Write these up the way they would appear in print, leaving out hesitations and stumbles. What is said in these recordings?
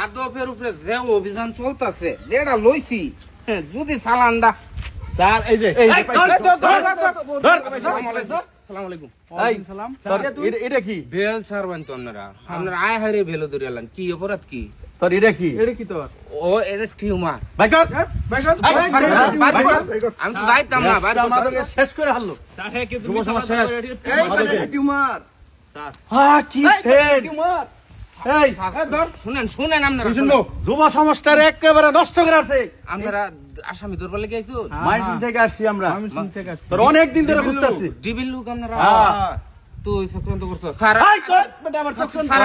মাদকের উপরে যে অভিযান চলতেছে যেটা লইছি যদি চালান দা স্যার এই যে আসসালামু আলাইকুম। সালাম এটা কি বেল ছাড়বেন তো আপনারা আপনারা আয় হারে বেল ধরে এলেন কি অপরাধ কি তোর এটা কি এটা কি তোর ও এটা টিউমার ভাই কর আমি তো যাইতাম না বাইর করতাম। আমাদেরকে শেষ করে হারলো স্যার হ্যাঁ কিন্তু যুব সমাজ শেষ টিউমার স্যার হ্যাঁ কি সেন টিউমার এই শুনেন শুনেন আপনারা শুনো যুব সমাজটার একেবারে নষ্ট করে আছে আপনারা আসামি ধরবার লেগে আইছো মাইন্ড থেকে আসছি আমরা আমি শুনতে থেকে আসছি তোর অনেক দিন ধরে খুঁজতেছি ডিবিল লোক আপনারা হ্যাঁ। তুই চক্রান্ত করছো স্যার ভাই কর বেটা আমার চোখ স্যার,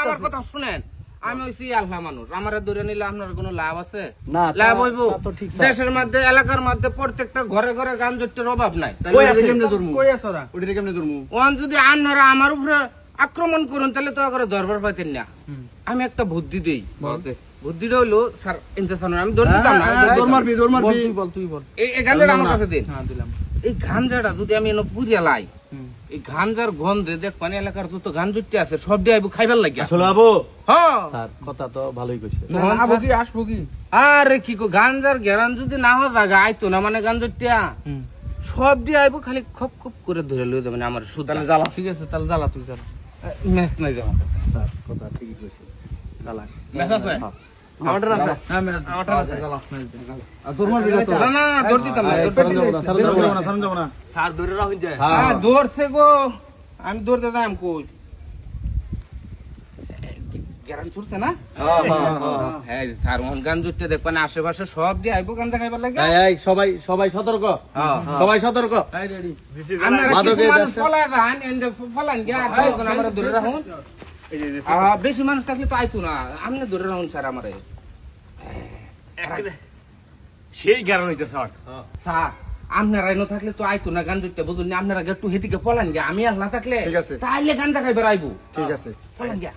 আমার কথা শুনেন আমি হইছি আল্লাহ মানুষ আমার ধরে নিলে আপনার কোনো লাভ আছে না, লাভ হইব তা তো ঠিক, স্যার। দেশের মধ্যে এলাকার মধ্যে প্রত্যেকটা ঘরে ঘরে গান জটের অভাব নাই কই আছে কেমনে ধরমু কই আছো রা ওদিকে কেমনে ধরমু ওয়ান যদি আপনারা আমার উপরে আক্রমণ করুন তাহলে তো করে দরবার পাইতেন না আমি একটা বুদ্ধি দেই বুদ্ধিটা হইলো স্যার ইন্তেসান আমি ধরে দিতাম না দৌড় মারবি তুই বল এই গাঞ্জাটা আমার কাছে দিন হ্যাঁ দিলাম এই গাঞ্জাটা যদি আমি এনে পুরিয়া লাই এই গাঞ্জার গন্ধে দেখ পানি এলাকার যত গান জুটতে আছে সব দিয়ে আইবো খাইবার লাগিয়া আসলে আবু হ্যাঁ স্যার কথা তো ভালোই কইছে আবো কি আসবো কি আরে কি কো গাঞ্জার গেরান যদি না হয় জায়গা আইতো না মানে গাঞ্জটিয়া সব দিয়ে আইবো খালি খপ খপ করে ধরে লই যাবে আমার সুদ তাহলে জ্বালা ঠিক আছে তাহলে জ্বালা তুই জ্বালা ম্যাচ নাই যাও স্যার কথা ঠিকই কইছে চালাক ম্যাচ আছে আমাদের আছে হ্যাঁ ম্যাচ আমারটা আছে জ্বালা আর দৌড় মারবি না তো না না দৌড় দিতাম না সারন যাব না স্যার ধরে রাখুন যায় হ্যাঁ দৌড়ছে গো আমি দৌড়তে যাই আমি কই গেরান ছুটছে না হ্যাঁ স্যার ওন গান জুটতে দেখ পানি আশেপাশে সব দিয়ে আইবো গাঞ্জা খাইবার লাগে এই সবাই সবাই সতর্ক সবাই সতর্ক এই রেডি আপনারা মাদকের কিছু মানুষ দেশে- পলায় যান এন্ড ফলান গিয়া দুজন আমরা ধরে রাখুন বেশি মানুষ থাকলে তো আইতো না আপনি ধরে রাখুন স্যার আমারে সেই কারণ হইতে স্যার স্যার আপনারা এনে থাকলে তো আইতো না গান জুটতে বুঝুন না আপনারা একটু হেদিকে পলান গিয়া আমি আর না থাকলে ঠিক আছে। তাইলে গাঞ্জা খাইবার আইবো ঠিক আছে পলান গিয়া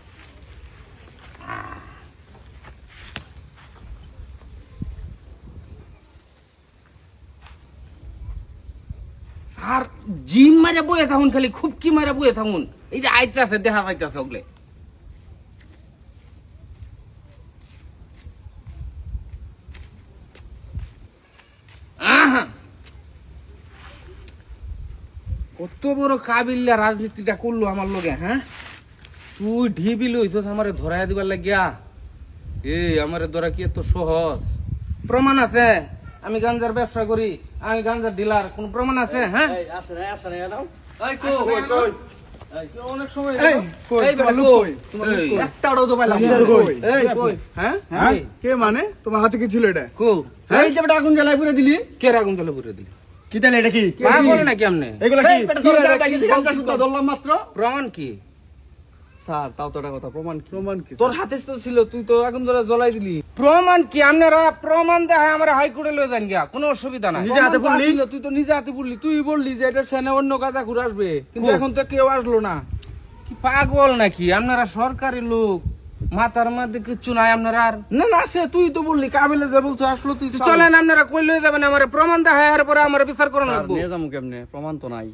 স্যার জিম মারে বয়ে থাকুন খালি খুব কি মারে বয়ে থাকুন এই যে আইতাছে দেখা পাইতাছে ওগুলো কত বড় কাবিল্লা রাজনীতিটা করলো আমার লগে হ্যাঁ তুই ঢিবিল হইতো আমারে ধরাই দিবার লাগিয়া এই আমারে ধরা কি এত সহজ প্রমাণ আছে আমি গাঞ্জার ব্যবসা করি আমি গাঞ্জার ডিলার কোন প্রমাণ আছে হ্যাঁ এই আসেন আসেন নাও এই কই অনেক সময় এই বেটা কই এই, একটাও তো পাইলাম নিজের কই? এই কই হ্যাঁ হ্যাঁ কে মানে তোমার হাতে কি ছিল এটা কো এই যে বেটা আগুন জ্বালাই পুরে দিলি কে রাগুন চলে পুরে দিলি কি তাহলে এটা কি পাগল নাকি আমনে এগুলা কি এই বেটা তোর গাড়িটা গেছে কালকা সুদ্ধা ধরলাম মাত্র প্রমাণ কি স্যার তাও তো একটা কথা প্রমাণ কি তোর হাতে তো ছিল তুই তো এখন ধরে জ্বলাই দিলি প্রমাণ কি আপনারা প্রমাণ দেখায় আমরা হাইকোর্টে লয়ে যান গিয়া কোনো অসুবিধা নাই নিজে হাতে বললি? আসছিল, তুই তো নিজে হাতে বললি তুই বললি যে এটার সেনে অন্য কাজা ঘুরে আসবে কিন্তু কো? এখন তো কেউ আসলো না কি পাগল নাকি আপনারা সরকারি লোক মাথার মধ্যে কিচ্ছু নাই আপনারা আর না না সে তুই তো বললি কাবিলে যে বলছো আসলো তুই তো চলেন আপনারা কই লয়ে যাবেন আমার প্রমাণ দেখায় আর পরে আমার বিচার করানো লাগবো নিয়ে যাবো কেমনে প্রমাণ তো নাই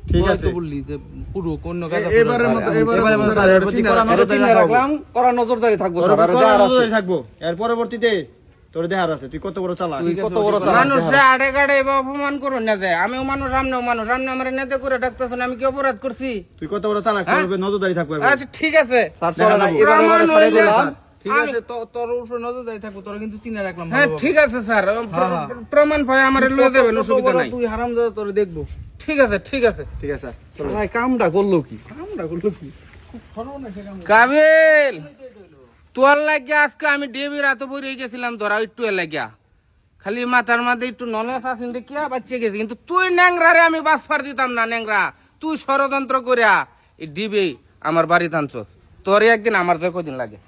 ঠিক তোরাই আছে তো বললি যে পুরো অন্য কাজা এবারের মতো এবারে মতো স্যার এর প্রতি করা নজর চিন্তা রাখলাম করা নজরদারি থাকবো স্যার আর দেখার আছে থাকবো এর পরবর্তীতে তোর দেহার আছে তুই কত বড় চালাক তুই কত বড় চালাক মানুষে আড়ে গাড়ে বা অপমান করুন না দেয় আমিও মানুষ আমনেও মানুষ আমনে আমার নেতা করে ডাকতেছেন আমি কি অপরাধ করছি তুই কত বড় চালাক তোর উপরে নজরদারি থাকবে আচ্ছা ঠিক আছে স্যার চলে না দেখা এবারে এবারে ছেড়ে দিলাম ঠিক আছে তোর উপরে নজর দেয় থাকবো তোরা কিন্তু চিনে রাখলাম হ্যাঁ ঠিক আছে স্যার প্রমাণ পায় আমার লয়ে দেবেন অসুবিধা নাই তুই হারাম যা তোর দেখবো ঠিক আছে ঠিক আছে ঠিক আছে চলো ভাই কামটা করলো কি আমরা করলো কি কাবিল তোর লাগিয়া আজকে আমি ডেবি রাতে পড়ে গেছিলাম ধরা একটু লাগিয়া খালি মাথার মধ্যে একটু নলেজ আসেন দেখিয়া বাচ্চা গেছি কিন্তু তুই ন্যাংরা রে আমি বাস ফার দিতাম না ন্যাংরা তুই ষড়যন্ত্র করিয়া এই ডিবি আমার বাড়ি টানছস তোর একদিন আমার যে কদিন লাগে